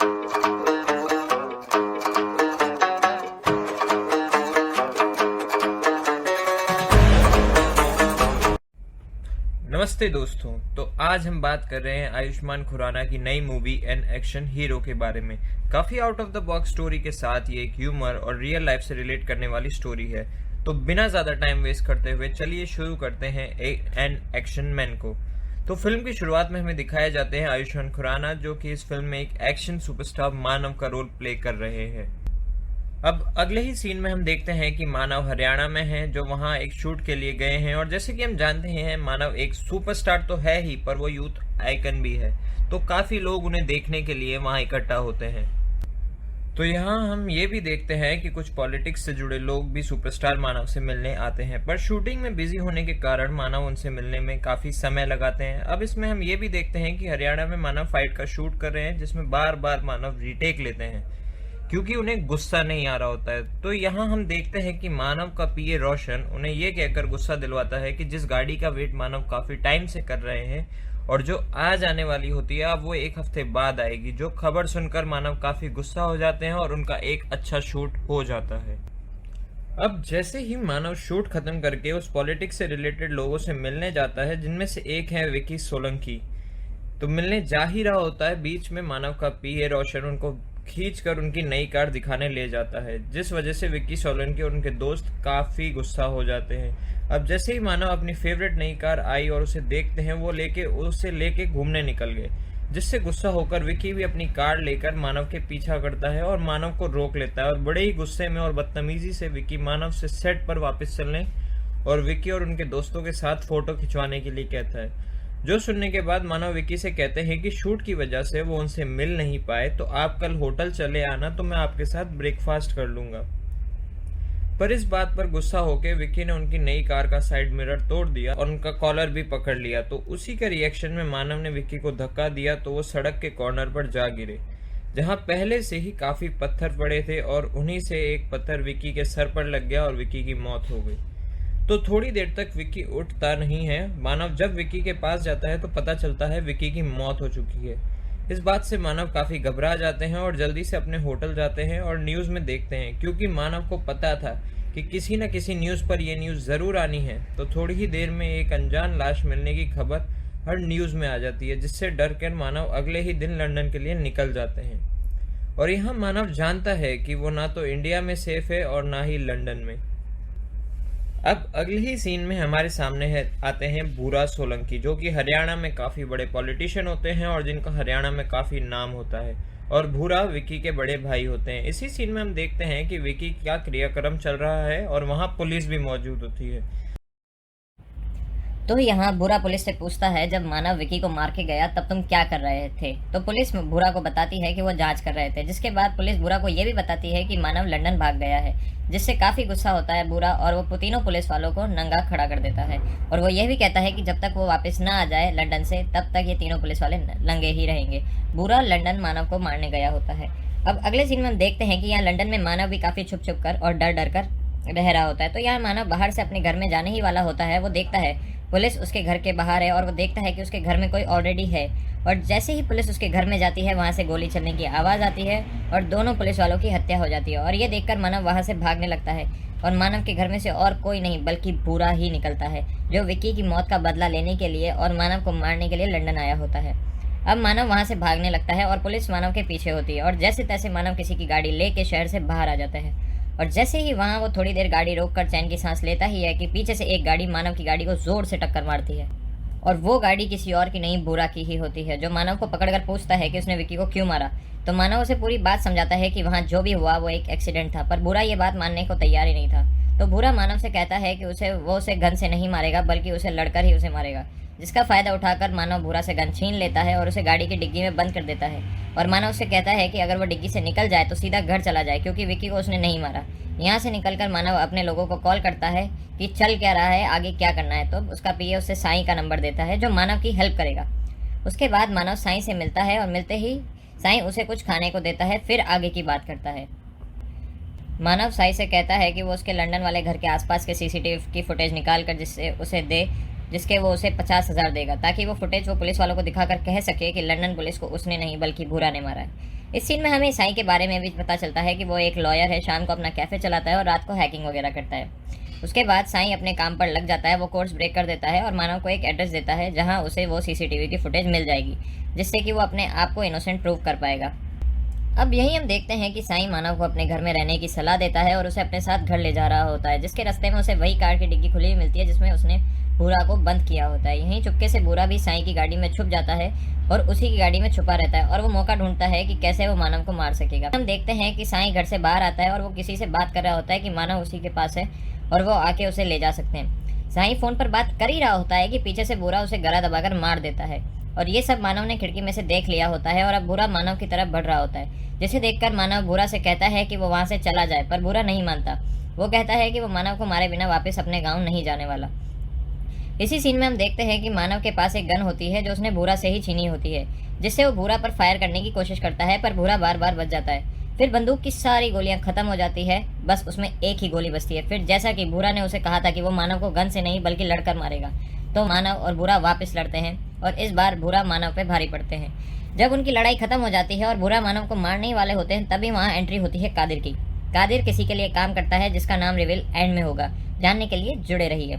नमस्ते दोस्तों। तो आज हम बात कर रहे हैं आयुष्मान खुराना की नई मूवी एन एक्शन हीरो के बारे में। काफी out of the box story के साथ ये एक ह्यूमर और रियल लाइफ से रिलेट करने वाली स्टोरी है। तो बिना ज्यादा टाइम वेस्ट करते हुए चलिए शुरू करते हैं एन एक्शन मैन को। तो फिल्म की शुरुआत में हमें दिखाए जाते हैं आयुष्मान खुराना, जो कि इस फिल्म में एक एक्शन सुपरस्टार मानव का रोल प्ले कर रहे हैं। अब अगले ही सीन में हम देखते हैं कि मानव हरियाणा में हैं, जो वहां एक शूट के लिए गए हैं। और जैसे कि हम जानते हैं, मानव एक सुपरस्टार तो है ही, पर वो यूथ आइकन भी है। तो काफी लोग उन्हें देखने के लिए वहां इकट्ठा होते हैं। तो यहाँ हम ये भी देखते हैं कि कुछ पॉलिटिक्स से जुड़े लोग भी सुपरस्टार मानव से मिलने आते हैं, पर शूटिंग में बिजी होने के कारण मानव उनसे मिलने में काफी समय लगाते हैं। अब इसमें हम ये भी देखते हैं कि हरियाणा में मानव फाइट का शूट कर रहे हैं, जिसमें बार बार मानव रीटेक लेते हैं क्योंकि उन्हें गुस्सा नहीं आ रहा होता है। तो यहाँ हम देखते हैं कि मानव का पीए रोशन उन्हें यह कहकर गुस्सा दिलवाता है कि जिस गाड़ी का वेट मानव काफी टाइम से कर रहे हैं और जो आज आने वाली होती है, अब वो एक हफ्ते बाद आएगी। जो खबर सुनकर मानव काफी गुस्सा हो जाते हैं और उनका एक अच्छा शूट हो जाता है। अब जैसे ही मानव शूट खत्म करके उस पॉलिटिक्स से रिलेटेड लोगों से मिलने जाता है, जिनमें से एक है विकी सोलंकी। तो मिलने जा ही रहा होता है, बीच में मानव का पीए रोशन उनको खींचकर उनकी नई कार दिखाने ले जाता है, जिस वजह से विक्की सोलंकी और उनके दोस्त काफी गुस्सा हो जाते हैं। अब जैसे ही मानव अपनी फेवरेट नई कार आई और उसे देखते हैं, वो उसे लेके घूमने निकल गए, जिससे गुस्सा होकर विक्की भी अपनी कार लेकर मानव के पीछा करता है और मानव को रोक लेता है। और बड़े ही गुस्से में और बदतमीजी से विक्की मानव से सेट पर वापस चलने और विक्की और उनके दोस्तों के साथ फोटो खिंचवाने के लिए कहता है। जो सुनने के बाद मानव विक्की से कहते हैं कि शूट की वजह से वो उनसे मिल नहीं पाए, तो आप कल होटल चले आना, तो मैं आपके साथ ब्रेकफास्ट कर लूंगा। पर इस बात पर गुस्सा होकर विक्की ने उनकी नई कार का साइड मिरर तोड़ दिया और उनका कॉलर भी पकड़ लिया। तो उसी के रिएक्शन में मानव ने विक्की को धक्का दिया, तो वो सड़क के कॉर्नर पर जा गिरे, जहां पहले से ही काफी पत्थर पड़े थे, और उन्हीं से एक पत्थर विक्की के सर पर लग गया और विक्की की मौत हो गई। तो थोड़ी देर तक विक्की उठता नहीं है। मानव जब विक्की के पास जाता है तो पता चलता है विक्की की मौत हो चुकी है। इस बात से मानव काफी घबरा जाते हैं और जल्दी से अपने होटल जाते हैं और न्यूज में देखते हैं, क्योंकि मानव को पता था कि किसी न किसी न्यूज पर यह न्यूज जरूर आनी है। तो थोड़ी ही देर में एक अनजान लाश मिलने की खबर हर न्यूज में आ जाती है, जिससे डर कर मानव अगले ही दिन लंदन के लिए निकल जाते हैं। और यहाँ मानव जानता है कि वो ना तो इंडिया में सेफ है और ना ही लंदन में। अब अगले ही सीन में हमारे सामने आते हैं भूरा सोलंकी, जो कि हरियाणा में काफी बड़े पॉलिटिशियन होते हैं और जिनका हरियाणा में काफी नाम होता है। और भूरा विक्की के बड़े भाई होते हैं। इसी सीन में हम देखते हैं कि विक्की क्या क्रियाक्रम चल रहा है और वहाँ पुलिस भी मौजूद होती है। तो यहाँ बुरा पुलिस से पूछता है, जब मानव विकी को मार के गया तब तुम क्या कर रहे थे? तो पुलिस बुरा को बताती है कि वो जांच कर रहे थे, जिसके बाद पुलिस बुरा को ये भी बताती है कि मानव लंदन भाग गया है, जिससे काफी गुस्सा होता है बुरा, और वो तीनों पुलिस वालों को नंगा खड़ा कर देता है। और वो ये भी कहता है कि जब तक वो वापस ना आ जाए लंदन से, तब तक ये तीनों पुलिस वाले नंगे ही रहेंगे। बुरा लंदन मानव को मारने गया होता है। अब अगले सीन में हम देखते हैं कि यहाँ लंदन में मानव भी काफी छुप छुप कर और डर डर कर रह रहा होता है। तो यहाँ मानव बाहर से अपने घर में जाने ही वाला होता है। वो देखता है पुलिस उसके घर के बाहर है और वो देखता है कि उसके घर में कोई ऑलरेडी है। और जैसे ही पुलिस उसके घर में जाती है, वहाँ से गोली चलने की आवाज़ आती है और दोनों पुलिस वालों की हत्या हो जाती है। और ये देखकर मानव वहाँ से भागने लगता है और मानव के घर में से और कोई नहीं बल्कि बुरा ही निकलता है, जो विक्की की मौत का बदला लेने के लिए और मानव को मारने के लिए लंदन आया होता है। अब मानव वहाँ से भागने लगता है और पुलिस मानव के पीछे होती है, और जैसे तैसे मानव किसी की गाड़ी लेके शहर से बाहर आ जाता है। और जैसे ही वहाँ वो थोड़ी देर गाड़ी रोककर चैन की सांस लेता ही है कि पीछे से एक गाड़ी मानव की गाड़ी को जोर से टक्कर मारती है। और वो गाड़ी किसी और की नहीं, बुरा की ही होती है, जो मानव को पकड़कर पूछता है कि उसने विक्की को क्यों मारा। तो मानव उसे पूरी बात समझाता है कि वहाँ जो भी हुआ वो एक एक्सीडेंट था, पर बुरा ये बात मानने को तैयार ही नहीं था। तो बुरा मानव से कहता है कि उसे गन से नहीं मारेगा, बल्कि उसे लड़कर ही उसे मारेगा, जिसका फायदा उठाकर मानव बुरा से गन छीन लेता है और उसे गाड़ी की डिग्गी में बंद कर देता है। और मानव उससे कहता है कि अगर वो डिग्गी से निकल जाए तो सीधा घर चला जाए, क्योंकि विक्की को उसने नहीं मारा। यहाँ से निकलकर मानव अपने लोगों को कॉल करता है कि चल क्या रहा है, आगे क्या करना है। तो उसका पीए उससे साईं का नंबर देता है, जो मानव की हेल्प करेगा। उसके बाद मानव साईं से मिलता है और मिलते ही साईं उसे कुछ खाने को देता है, फिर आगे की बात करता है। मानव साईं से कहता है कि वो उसके लंदन वाले घर के आसपास के सीसीटीवी की फुटेज निकाल कर जिसके वो उसे 50,000 देगा, ताकि वो फुटेज वो पुलिस वालों को दिखाकर कह सके कि लंदन पुलिस को उसने नहीं बल्कि भूरा ने मारा है। इस सीन में हमें साई के बारे में भी पता चलता है कि वो एक लॉयर है, शाम को अपना कैफे चलाता है और रात को हैकिंग वगैरह करता है। उसके बाद साई अपने काम पर लग जाता है, वो कोर्स ब्रेक कर देता है और मानव को एक एड्रेस देता है जहां उसे वो सीसीटीवी की फुटेज मिल जाएगी, जिससे कि वो अपने आप को इनोसेंट प्रूव कर पाएगा। अब यही हम देखते हैं कि साई मानव को अपने घर में रहने की सलाह देता है और उसे अपने साथ घर ले जा रहा होता है, जिसके रास्ते में उसे वही कार की डिग्गी खुली हुई मिलती है जिसमें उसने भूरा को बंद किया होता है। यहीं चुपके से भूरा भी साई की गाड़ी में छुप जाता है और उसी की गाड़ी में छुपा रहता है और वो मौका ढूंढता है कि कैसे वो मानव को मार सकेगा। हम देखते हैं कि साई घर से बाहर आता है और वो किसी से बात कर रहा होता है कि मानव उसी के पास है और वो आके उसे ले जा सकते हैं। साई फोन पर बात कर ही रहा होता है कि पीछे से भूरा उसे गला दबाकर मार देता है और ये सब मानव ने खिड़की में से देख लिया होता है और अब भूरा मानव की तरफ बढ़ रहा होता है, जिसे देखकर मानव भूरा से कहता है कि वो वहां से चला जाए, पर भूरा नहीं मानता। वो कहता है कि वो मानव को मारे बिना वापस अपने गांव नहीं जाने वाला। इसी सीन में हम देखते हैं कि मानव के पास एक गन होती है जो उसने भूरा से ही छीनी होती है, जिससे वो भूरा पर फायर करने की कोशिश करता है, पर भूरा बार बार बच जाता है। फिर बंदूक की सारी गोलियां खत्म हो जाती है, बस उसमें एक ही गोली बचती है। फिर जैसा कि भूरा ने उसे कहा था कि वो मानव को गन से नहीं बल्कि लड़कर मारेगा, तो मानव और भूरा वापस लड़ते हैं और इस बार भूरा मानव पे भारी पड़ते हैं। जब उनकी लड़ाई खत्म हो जाती है और भूरा मानव को मारने ही वाले होते हैं, तभी वहाँ एंट्री होती है कादिर की। कादिर किसी के लिए काम करता है जिसका नाम रिवील एंड में होगा, जानने के लिए जुड़े रहिए।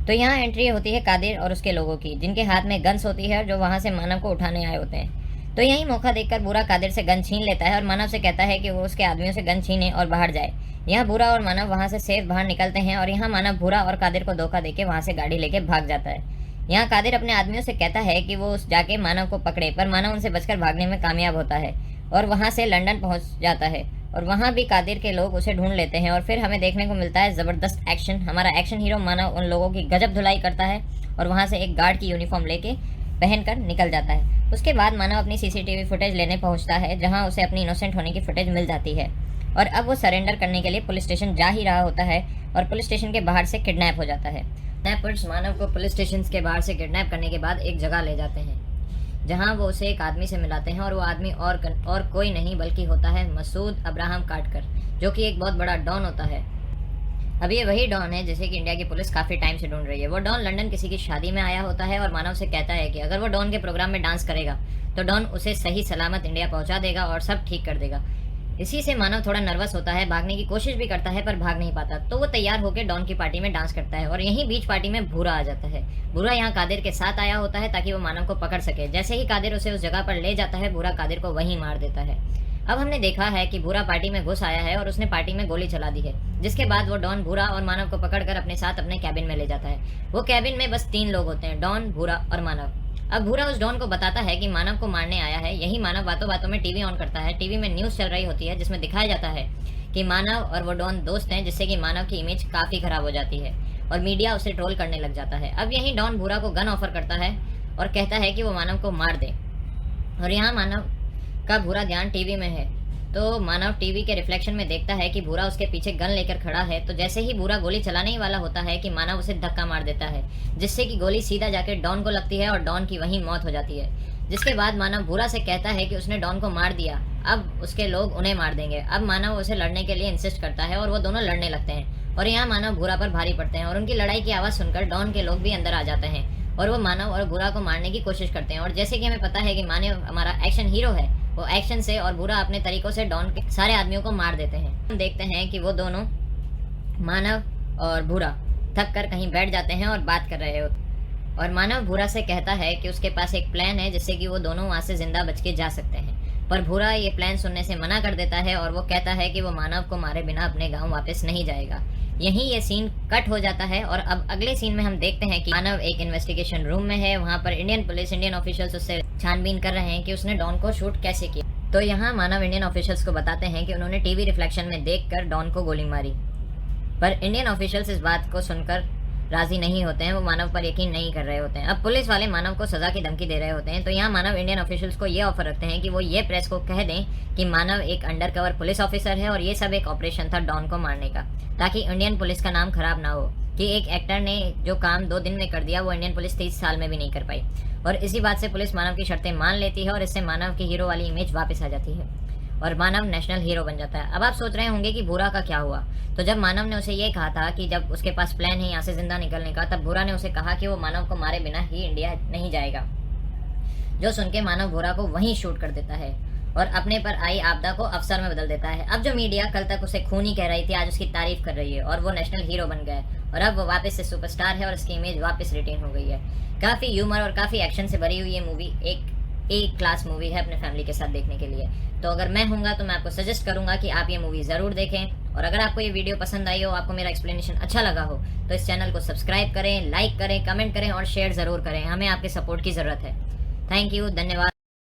तो यहाँ एंट्री होती है कादिर और उसके लोगों की, जिनके हाथ में गन्स होती है और जो वहाँ से मानव को उठाने आए होते हैं। तो यही मौका देखकर भूरा कादिर से गन छीन लेता है और मानव से कहता है कि वो उसके आदमियों से गन छीने और बाहर जाए। यहाँ भूरा और मानव वहाँ से सेफ बाहर निकलते हैं और यहाँ मानव भूरा और कादिर को धोखा देके वहाँ से गाड़ी लेके भाग जाता है। यहाँ कादिर अपने आदमियों से कहता है कि वो जाके मानव को पकड़े, पर मानव उनसे बचकर भागने में कामयाब होता है और वहाँ से लंदन पहुँच जाता है और वहाँ भी कादिर के लोग उसे ढूंढ लेते हैं और फिर हमें देखने को मिलता है ज़बरदस्त एक्शन। हमारा एक्शन हीरो मानव उन लोगों की गजब धुलाई करता है और वहाँ से एक गार्ड की यूनिफॉर्म लेके पहनकर निकल जाता है। उसके बाद मानव अपनी सीसीटीवी फुटेज लेने पहुँचता है, जहाँ उसे अपनी इनोसेंट होने की फुटेज मिल जाती है और अब वो सरेंडर करने के लिए पुलिस स्टेशन जा ही रहा होता है और पुलिस स्टेशन के बाहर से किडनैप हो जाता है। किडनैपर्स मानव को पुलिस स्टेशन के बाहर से किडनैप करने के बाद एक जगह ले जाते हैं, जहां वो उसे एक आदमी से मिलाते हैं और वो आदमी और कोई नहीं बल्कि होता है मसूद अब्राहम काटकर, जो कि एक बहुत बड़ा डॉन होता है। अब ये वही डॉन है जिसे कि इंडिया की पुलिस काफ़ी टाइम से ढूंढ रही है। वो डॉन लंदन किसी की शादी में आया होता है और मानव से कहता है कि अगर वो डॉन के प्रोग्राम में डांस करेगा तो डॉन उसे सही सलामत इंडिया पहुंचा देगा और सब ठीक कर देगा। इसी से मानव थोड़ा नर्वस होता है, भागने की कोशिश भी करता है पर भाग नहीं पाता। तो वो तैयार होकर डॉन की पार्टी में डांस करता है और यहीं बीच पार्टी में भूरा आ जाता है। भूरा यहाँ कादिर के साथ आया होता है ताकि वो मानव को पकड़ सके। जैसे ही कादिर उसे उस जगह पर ले जाता है, भूरा कादिर को वहीं मार देता है। अब हमने देखा है कि भूरा पार्टी में घुस आया है और उसने पार्टी में गोली चला दी है, जिसके बाद वो डॉन भूरा और मानव को पकड़कर अपने साथ अपने कैबिन में ले जाता है। वो कैबिन में बस 3 लोग होते हैं, डॉन, भूरा और मानव। अब भूरा उस डॉन को बताता है कि मानव को मारने आया है। यही मानव बातों बातों में टीवी ऑन करता है। टीवी में न्यूज़ चल रही होती है जिसमें दिखाया जाता है कि मानव और वो डॉन दोस्त हैं, जिससे कि मानव की इमेज काफ़ी खराब हो जाती है और मीडिया उसे ट्रोल करने लग जाता है। अब यही डॉन भूरा को गन ऑफर करता है और कहता है कि वो मानव को मार दे और यहाँ मानव का पूरा ध्यान टीवी में है। तो मानव टीवी के रिफ्लेक्शन में देखता है कि भूरा उसके पीछे गन लेकर खड़ा है। तो जैसे ही भूरा गोली चलाने ही वाला होता है कि मानव उसे धक्का मार देता है, जिससे कि गोली सीधा जाकर डॉन को लगती है और डॉन की वहीं मौत हो जाती है। जिसके बाद मानव भूरा से कहता है कि उसने डॉन को मार दिया, अब उसके लोग उन्हें मार देंगे। अब मानव उसे लड़ने के लिए इंसिस्ट करता है और वो दोनों लड़ने लगते हैं और यहाँ मानव भूरा पर भारी पड़ते हैं और उनकी लड़ाई की आवाज़ सुनकर डॉन के लोग भी अंदर आ जाते हैं और वो मानव और भूरा को मारने की कोशिश करते हैं। और जैसे कि हमें पता है कि मानव हमारा एक्शन हीरो है, वो एक्शन से और भूरा अपने तरीकों से डॉन के सारे आदमियों को मार देते हैं। हम देखते हैं कि वो दोनों मानव और भूरा थक कर कहीं बैठ जाते हैं और बात कर रहे होते और मानव भूरा से कहता है कि उसके पास एक प्लान है जिससे कि वो दोनों वहाँ से जिंदा बच के जा सकते हैं। पर भूरा ये प्लान सुनने से मना कर देता है और वो कहता है कि वो मानव को मारे बिना अपने गांव वापस नहीं जाएगा। यहीं ये सीन कट हो जाता है और अब अगले सीन में हम देखते हैं कि मानव एक इन्वेस्टिगेशन रूम में है। वहाँ पर इंडियन पुलिस, इंडियन ऑफिशियल्स उससे छानबीन कर रहे हैं कि उसने डॉन को शूट कैसे किया। तो यहाँ मानव इंडियन ऑफिशियल्स को बताते हैं कि उन्होंने टीवी रिफ्लेक्शन में देखकर डॉन को गोली मारी। पर इंडियन ऑफिशियल्स इस बात को सुनकर राजी नहीं होते हैं, वो मानव पर यकीन नहीं कर रहे होते हैं। अब पुलिस वाले मानव को सजा की धमकी दे रहे होते हैं। तो यहाँ मानव इंडियन ऑफिशियल्स को ये ऑफर रखते हैं कि वो ये प्रेस को कह दें कि मानव एक अंडरकवर पुलिस ऑफिसर है और ये सब एक ऑपरेशन था डॉन को मारने का, ताकि इंडियन पुलिस का नाम खराब ना हो कि एक एक्टर ने जो काम 2 दिन में कर दिया वो इंडियन पुलिस 30 साल में भी नहीं कर पाई। और इसी बात से पुलिस मानव की शर्तें मान लेती है और इससे मानव की हीरो वाली इमेज वापस आ जाती है और मानव नेशनल हीरो बन जाता है। अब आप सोच रहे होंगे कि भूरा का क्या हुआ। तो जब मानव ने उसे ये कहा था कि जब उसके पास प्लान है यहाँ से जिंदा निकलने का, तब भूरा ने उसे कहा कि वो मानव को मारे बिना ही इंडिया नहीं जाएगा, जो सुन के मानव भूरा को वहीं शूट कर देता है और अपने पर आई आपदा को अवसर में बदल देता है। अब जो मीडिया कल तक उसे खूनी कह रही थी, आज उसकी तारीफ कर रही है और वो नेशनल हीरो बन गया है और अब वो वापस से सुपरस्टार है और उसकी इमेज वापस रिटेन हो गई है। काफ़ी ह्यूमर और काफ़ी एक्शन से भरी हुई ये मूवी एक क्लास मूवी है अपने फैमिली के साथ देखने के लिए। तो अगर मैं हूँगा तो मैं आपको सजेस्ट करूँगा कि आप ये मूवी ज़रूर देखें। और अगर आपको ये वीडियो पसंद आई हो, आपको मेरा एक्सप्लेनेशन अच्छा लगा हो, तो इस चैनल को सब्सक्राइब करें, लाइक करें, कमेंट करें और शेयर ज़रूर करें। हमें आपके सपोर्ट की ज़रूरत है। थैंक यू, धन्यवाद।